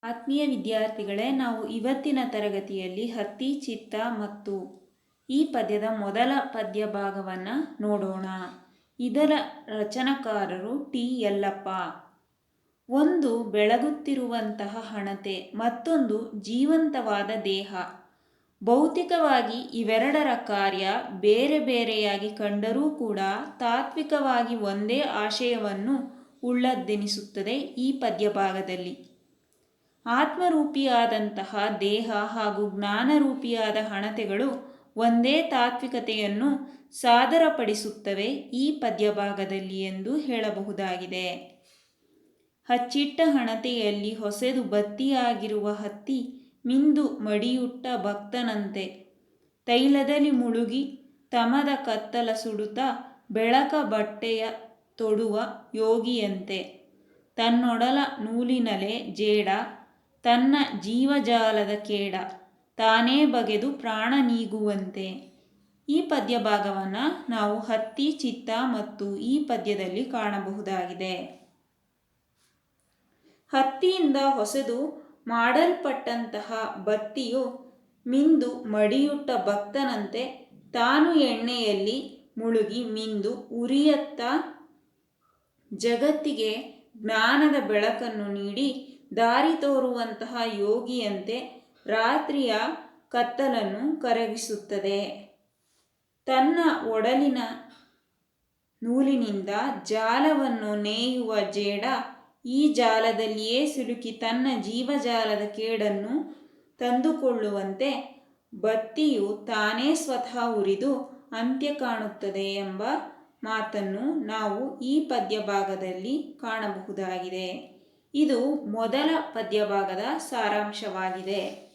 ಆತ್ಮೀಯ ವಿದ್ಯಾರ್ಥಿಗಳೇ, ನಾವು ಇವತ್ತಿನ ತರಗತಿಯಲ್ಲಿ ಹತ್ತಿ ಚಿತ್ತ ಮತ್ತು ಈ ಪದ್ಯದ ಮೊದಲ ಪದ್ಯ ಭಾಗವನ್ನು ನೋಡೋಣ. ಇದರ ರಚನಕಾರರು ಟಿ ಯಲ್ಲಪ್ಪ. ಒಂದು ಬೆಳಗುತ್ತಿರುವಂತಹ ಹಣತೆ, ಮತ್ತೊಂದು ಜೀವಂತವಾದ ದೇಹ. ಭೌತಿಕವಾಗಿ ಇವೆರಡರ ಕಾರ್ಯ ಬೇರೆ ಬೇರೆಯಾಗಿ ಕಂಡರೂ ಕೂಡ ತಾತ್ವಿಕವಾಗಿ ಒಂದೇ ಆಶಯವನ್ನು ಉಳ್ಳದ್ದೆನಿಸುತ್ತದೆ ಈ ಪದ್ಯ ಭಾಗದಲ್ಲಿ. ಆತ್ಮರೂಪಿಯಾದಂತಹ ದೇಹ ಹಾಗೂ ಜ್ಞಾನರೂಪಿಯಾದ ಹಣತೆಗಳು ಒಂದೇ ತಾತ್ವಿಕತೆಯನ್ನು ಸಾದರಪಡಿಸುತ್ತವೆ ಈ ಪದ್ಯಭಾಗದಲ್ಲಿ ಎಂದು ಹೇಳಬಹುದಾಗಿದೆ. ಹಚ್ಚಿಟ್ಟ ಹಣತೆಯಲ್ಲಿ ಹೊಸೆದು ಬತ್ತಿಯಾಗಿರುವ ಹತ್ತಿ ಮಿಂದು ಮಡಿಯುಟ್ಟ ಭಕ್ತನಂತೆ, ತೈಲದಲ್ಲಿ ಮುಳುಗಿ ತಮದ ಕತ್ತಲ ಸುಡುತ್ತ ಬೆಳಕ ಬಟ್ಟೆಯ ತೊಡುವ ಯೋಗಿಯಂತೆ, ತನ್ನೊಡಲ ನೂಲಿನಲೆ ಜೇಡ, ತನ್ನ ಜೀವಜಾಲದ ಕೇಡ, ತಾನೇ ಬಗೆದು ಪ್ರಾಣ ನೀಗುವಂತೆ. ಈ ಪದ್ಯ ಭಾಗವನ್ನು ನಾವು ಹತ್ತಿ ಚಿತ್ತ ಮತ್ತು ಈ ಪದ್ಯದಲ್ಲಿ ಕಾಣಬಹುದಾಗಿದೆ. ಹತ್ತಿಯಿಂದ ಹೊಸೆದು ಮಾಡಲ್ಪಟ್ಟಂತಹ ಬತ್ತಿಯು ಮಿಂದು ಮಡಿಯುಟ್ಟ ಭಕ್ತನಂತೆ ತಾನು ಎಣ್ಣೆಯಲ್ಲಿ ಮುಳುಗಿ ಮಿಂದು ಉರಿಯತ್ತ ಜಗತ್ತಿಗೆ ಜ್ಞಾನದ ಬೆಳಕನ್ನು ನೀಡಿ ದಾರಿ ತೋರುವಂತಹ ಯೋಗಿಯಂತೆ ರಾತ್ರಿಯ ಕತ್ತಲನ್ನು ಕರಗಿಸುತ್ತದೆ. ತನ್ನ ಒಡಲಿನ ನೂಲಿನಿಂದ ಜಾಲವನ್ನು ನೇಯುವ ಜೇಡ ಈ ಜಾಲದಲ್ಲಿಯೇ ಸಿಲುಕಿ ತನ್ನ ಜೀವಜಾಲದ ಕೇಡನ್ನು ತಂದುಕೊಳ್ಳುವಂತೆ ಬತ್ತಿಯು ತಾನೇ ಸ್ವತಃ ಉರಿದು ಅಂತ್ಯ ಕಾಣುತ್ತದೆ ಎಂಬ ಮಾತನ್ನು ನಾವು ಈ ಪದ್ಯ ಭಾಗದಲ್ಲಿ ಕಾಣಬಹುದಾಗಿದೆ. ಇದು ಮೊದಲ ಪದ್ಯ ಭಾಗದ ಸಾರಾಂಶವಾಗಿದೆ.